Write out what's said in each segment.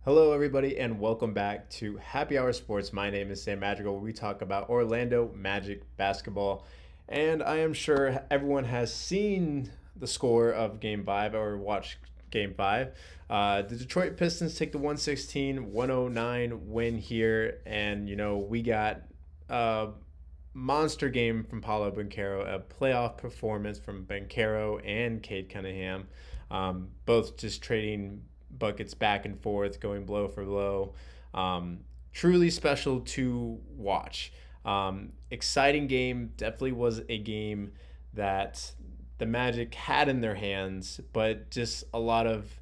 Hello, everybody, and welcome back to Happy Hour Sports. My name is Sam Madrigal, where we talk about Orlando Magic basketball. And I am sure everyone has seen the score of Game 5 or watched Game 5. The Detroit Pistons take the 116-109 win here, and, we got a monster game from Paolo Banchero, a playoff performance from Banchero and Cade Cunningham, both just trading buckets back and forth, going blow for blow. Truly special to watch. Exciting game. Definitely was a game that the Magic had in their hands, but just a lot of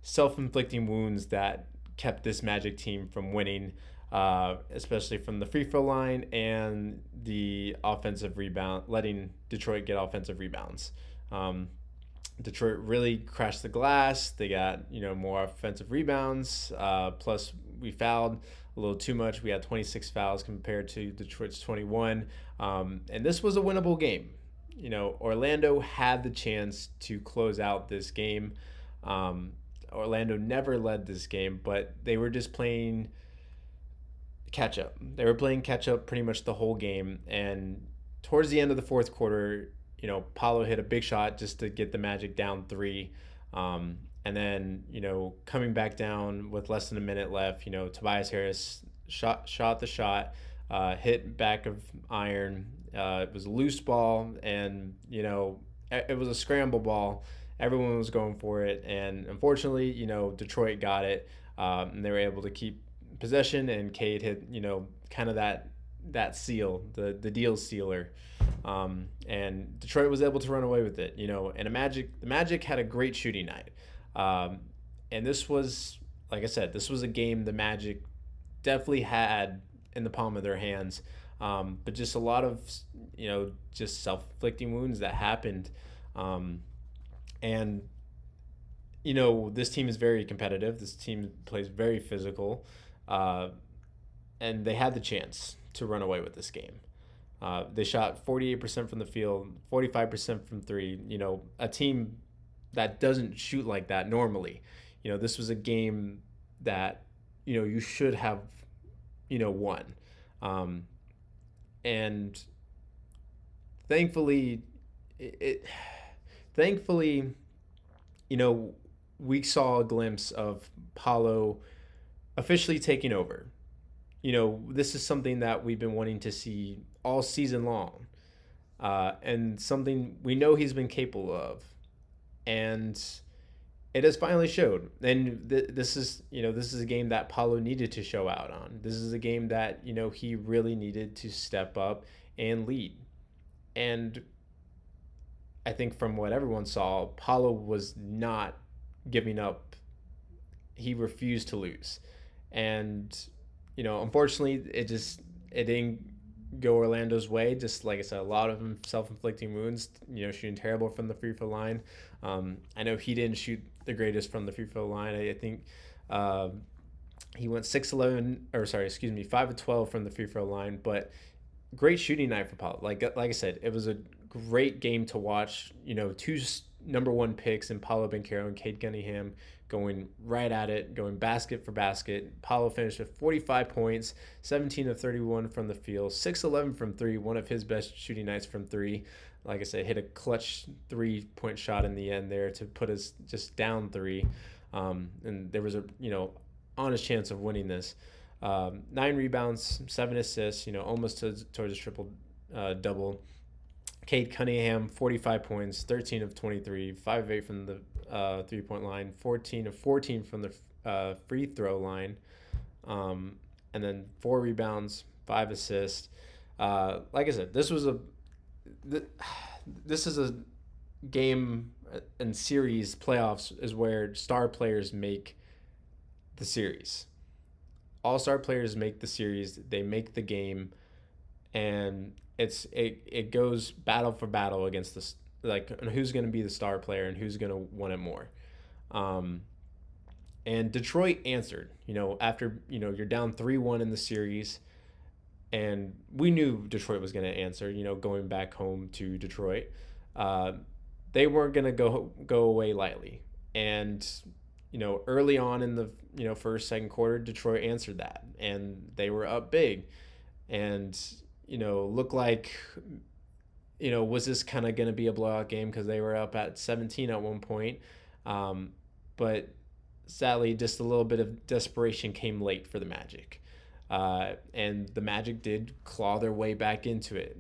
self inflicting wounds that kept this Magic team from winning, especially from the free throw line and the offensive rebound, letting Detroit get offensive rebounds. Detroit really crashed the glass. They got more offensive rebounds. Plus, we fouled a little too much. We had 26 fouls compared to Detroit's 21, and this was a winnable game. Orlando had the chance to close out this game. Orlando never led this game, but they were just playing catch up. They were playing catch up pretty much the whole game, and towards the end of the fourth quarter, Paulo hit a big shot just to get the Magic down three. And then, coming back down with less than a minute left, Tobias Harris shot the shot, hit back of iron. It was a loose ball, and, it was a scramble ball. Everyone was going for it. And unfortunately, Detroit got it. And they were able to keep possession, and Cade hit, kind of that seal, the deal sealer. And Detroit was able to run away with it, and the Magic had a great shooting night. And this was, like I said, this was a game the Magic definitely had in the palm of their hands. But just a lot of, just self-inflicting wounds that happened. And, this team is very competitive. This team plays very physical. And they had the chance to run away with this game. They shot 48% from the field, 45% from three. A team that doesn't shoot like that normally. This was a game that, you should have, won. And thankfully, thankfully, we saw a glimpse of Paulo officially taking over. This is something that we've been wanting to see all season long, and something we know he's been capable of, and it has finally showed. And this is a game that Paulo needed to show out on. This is a game that he really needed to step up and lead. And I think from what everyone saw, Paulo was not giving up. He refused to lose, and unfortunately, it didn't go Orlando's way. Just like I said, a lot of them self-inflicting wounds. Shooting terrible from the free throw line. I know he didn't shoot the greatest from the free throw line. I think he went 5 of 12 from the free throw line. But great shooting night for Paul. Like I said, it was a great game to watch. Two number one picks in Paolo Banchero and Cade Cunningham going right at it, going basket for basket. Paolo finished with 45 points, 17 of 31 from the field, 6-11 from three, one of his best shooting nights from three. Like I said, hit a clutch 3-point shot in the end there to put us just down three. And there was a, honest chance of winning this. 9 rebounds, 7 assists, almost towards a triple double. Cade Cunningham, 45 points, 13 of 23, 5 of 8 from the 3-point line, 14 of 14 from the free throw line, and then 4 rebounds, 5 assists. Like I said, this is a game and series. Playoffs is where star players make the series. All-star players make the series. They make the game, and it goes battle for battle against this, like who's going to be the star player and who's going to want it more. And Detroit answered. After you're down 3-1 in the series, and we knew Detroit was going to answer. Going back home to Detroit, they weren't going to go away lightly, and early on in the first second quarter, Detroit answered that, and they were up big, and looked like was this kind of going to be a blowout game because they were up at 17 at one point, but sadly, just a little bit of desperation came late for the Magic. And the Magic did claw their way back into it,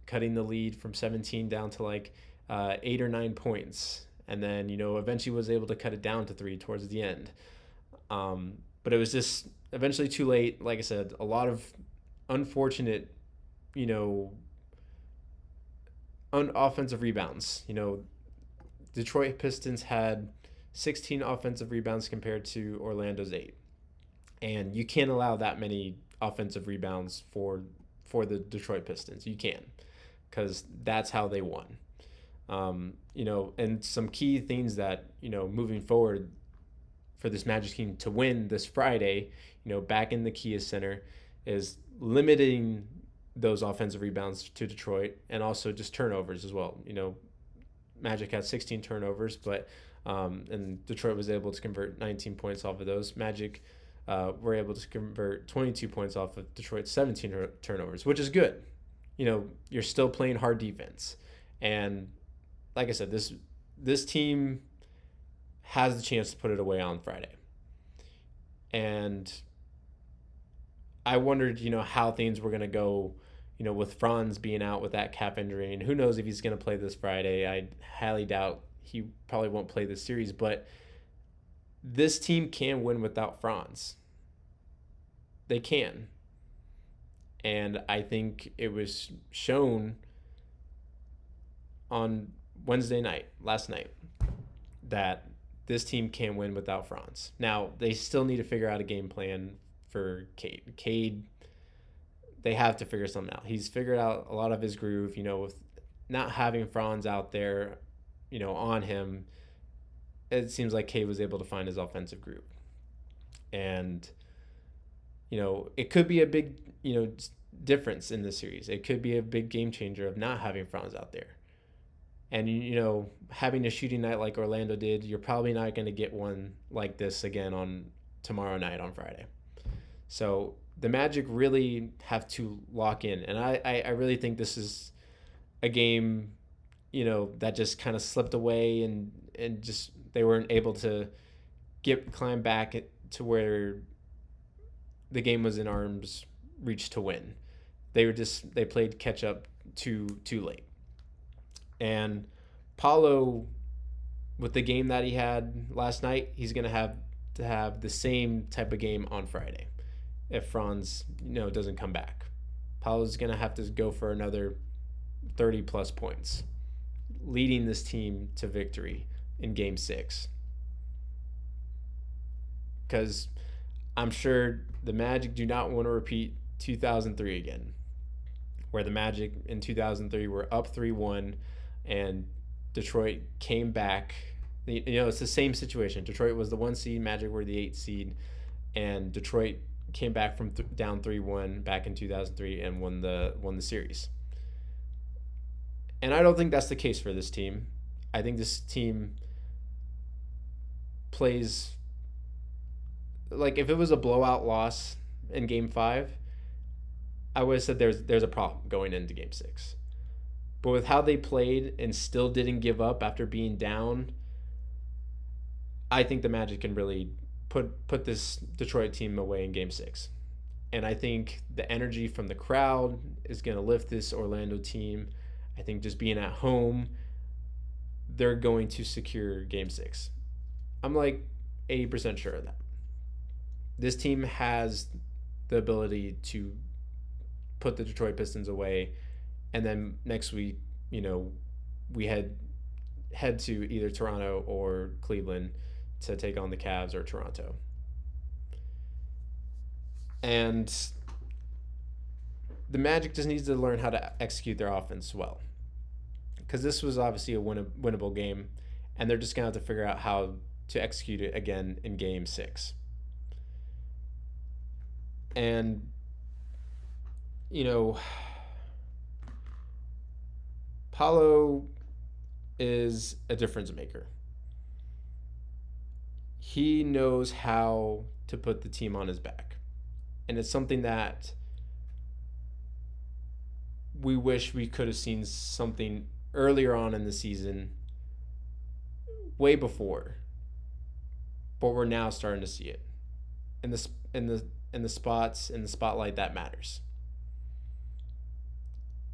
cutting the lead from 17 down to like 8 or 9 points. And then, eventually was able to cut it down to 3 towards the end. But it was just eventually too late. Like I said, a lot of unfortunate, you know, offensive rebounds. Detroit Pistons had 16 offensive rebounds compared to Orlando's 8. And you can't allow that many offensive rebounds for the Detroit Pistons. You can, because that's how they won. And some key things that, moving forward for this Magic team to win this Friday, back in the Kia Center, is limiting those offensive rebounds to Detroit, and also just turnovers as well. Magic had 16 turnovers, but and Detroit was able to convert 19 points off of those. Magic were able to convert 22 points off of Detroit's 17 turnovers, which is good. You're still playing hard defense, and like I said, this team has the chance to put it away on Friday. And I wondered, how things were going to go, with Franz being out with that calf injury, and who knows if he's going to play this Friday. I highly doubt he probably won't play this series, but this team can win without Franz. They can. And I think it was shown on Wednesday night, last night, that this team can win without Franz. Now, they still need to figure out a game plan for Cade. Cade, they have to figure something out. He's figured out a lot of his groove, with not having Franz out there, on him. It seems like Cade was able to find his offensive groove. And, it could be a big, difference in this series. It could be a big game changer of not having Franz out there. And, having a shooting night like Orlando did, you're probably not going to get one like this again on tomorrow night on Friday. So the Magic really have to lock in. And I really think this is a game, that just kind of slipped away and just they weren't able to climb back to where the game was in arm's reach to win. They played catch up too late. And Paolo, with the game that he had last night, he's going to have the same type of game on Friday if Franz, doesn't come back. Paolo's going to have to go for another 30-plus points, leading this team to victory in Game 6. Because I'm sure the Magic do not want to repeat 2003 again, where the Magic in 2003 were up 3-1 and Detroit came back. It's the same situation. Detroit was the 1 seed, Magic were the 8 seed, and Detroit came back from down 3-1 back in 2003 and won the series. And I don't think that's the case for this team. I think this team plays like if it was a blowout loss in Game 5, I would have said there's a problem going into Game 6. But with how they played and still didn't give up after being down, I think the Magic can really put this Detroit team away in Game 6. And I think the energy from the crowd is going to lift this Orlando team. I think just being at home, they're going to secure Game 6. I'm like 80% sure of that. This team has the ability to put the Detroit Pistons away. And then next week, we head to either Toronto or Cleveland to take on the Cavs or Toronto. And the Magic just needs to learn how to execute their offense well. Because this was obviously a winnable game, and they're just going to have to figure out how to execute it again in Game 6. And, Paolo is a difference maker. he knows how to put the team on his back. And it's something that we wish we could have seen something earlier on in the season, way before, but we're now starting to see it in the spots in the spotlight that matters.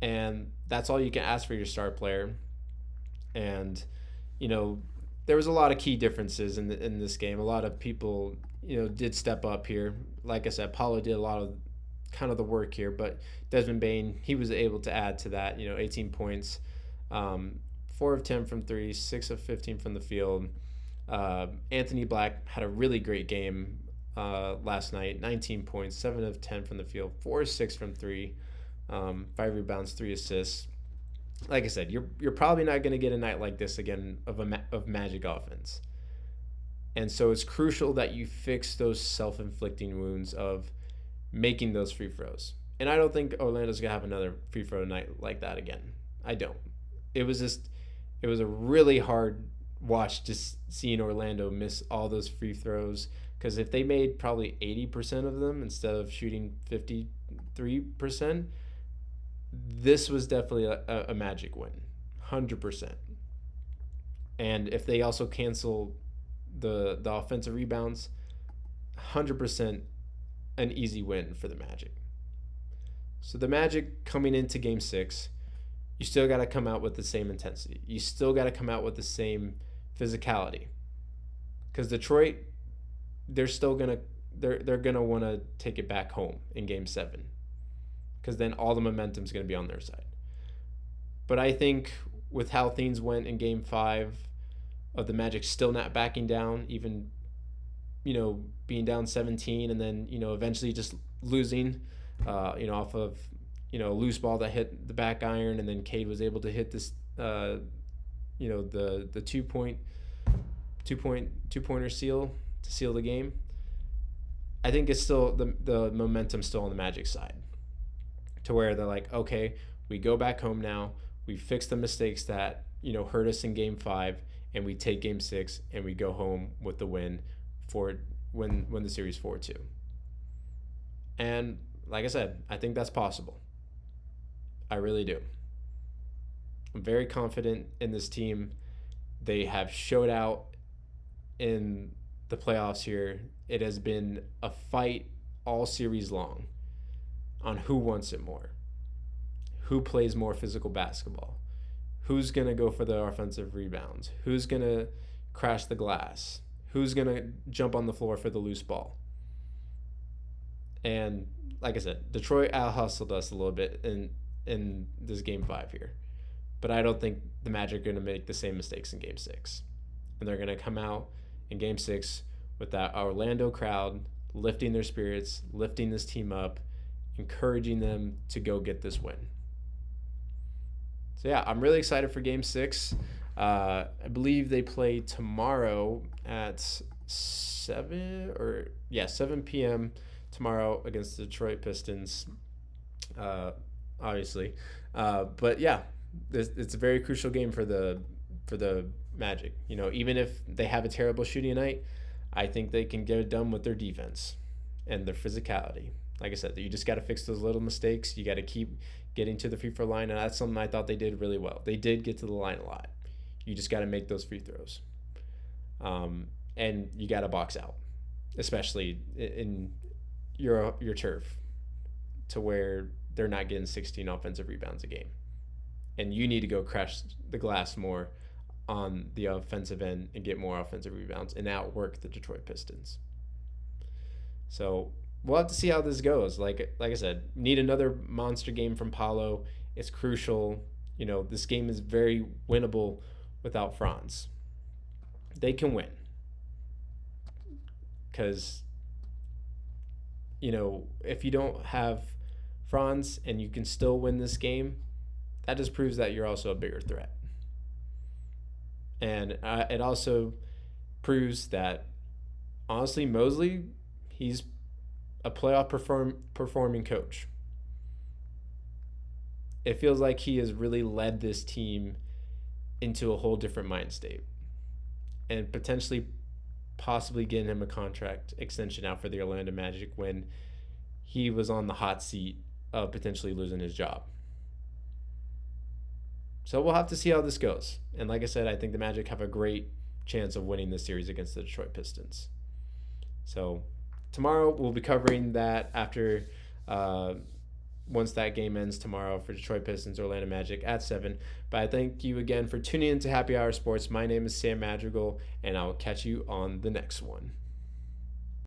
And that's all you can ask for your star player. And you know, there was a lot of key differences in this game. A lot of people, did step up here. Like I said, Paulo did a lot of kind of the work here, but Desmond Bain, he was able to add to that. 18 points, 4 of 10 from three, 6 of 15 from the field. Anthony Black had a really great game last night. 19 points, 7 of 10 from the field, 4 of 6 from three, 5 rebounds, 3 assists. Like I said, you're probably not going to get a night like this again of Magic offense. And so it's crucial that you fix those self-inflicting wounds of making those free throws. And I don't think Orlando's going to have another free throw night like that again. I don't. It was a really hard watch just seeing Orlando miss all those free throws, because if they made probably 80% of them instead of shooting 53%, this was definitely a Magic win, 100%. And if they also cancel the offensive rebounds, 100% an easy win for the Magic. So the Magic coming into Game 6, you still got to come out with the same intensity. You still got to come out with the same physicality. Because Detroit, they're gonna want to take it back home in Game 7. Because then all the momentum's going to be on their side. But I think with how things went in Game 5, of the Magic still not backing down, even, being down 17 and then, eventually just losing, off of, a loose ball that hit the back iron, and then Cade was able to hit this, the two-pointer seal to seal the game. I think it's still the momentum's still on the Magic side, to where they're like, okay, we go back home now, we fix the mistakes that hurt us in Game 5, and we take Game 6 and we go home with the win for win the series 4-2. And like I said, I think that's possible. I really do. I'm very confident in this team. They have showed out in the playoffs here. It has been a fight all series long on who wants it more, who plays more physical basketball, who's going to go for the offensive rebounds, who's going to crash the glass, who's going to jump on the floor for the loose ball. And like I said, Detroit out-hustled us a little bit in this Game 5 here. But I don't think the Magic are going to make the same mistakes in Game 6. And they're going to come out in Game 6 with that Orlando crowd lifting their spirits, lifting this team up, encouraging them to go get this win. So yeah, I'm really excited for Game 6. I believe they play tomorrow at 7 p.m. tomorrow against the Detroit Pistons, obviously. But yeah, it's a very crucial game for the Magic. Even if they have a terrible shooting night, I think they can get it done with their defense and their physicality. Like I said, you just got to fix those little mistakes. You got to keep getting to the free throw line, and that's something I thought they did really well. They did get to the line a lot. You just got to make those free throws. And you got to box out, especially in your turf, to where they're not getting 16 offensive rebounds a game. And you need to go crash the glass more on the offensive end and get more offensive rebounds and outwork the Detroit Pistons. So we'll have to see how this goes. Like I said, need another monster game from Paolo. It's crucial. This game is very winnable without Franz. They can win. Because, if you don't have Franz and you can still win this game, that just proves that you're also a bigger threat. And it also proves that, honestly, Mosley, he's a playoff performing coach. It feels like he has really led this team into a whole different mind state, and potentially possibly getting him a contract extension out for the Orlando Magic when he was on the hot seat of potentially losing his job. So we'll have to see how this goes. And like I said, I think the Magic have a great chance of winning this series against the Detroit Pistons. So tomorrow we'll be covering that after once that game ends tomorrow for Detroit Pistons, Orlando Magic at 7. But I thank you again for tuning in to Happy Hour Sports. My name is Sam Madrigal, and I'll catch you on the next one.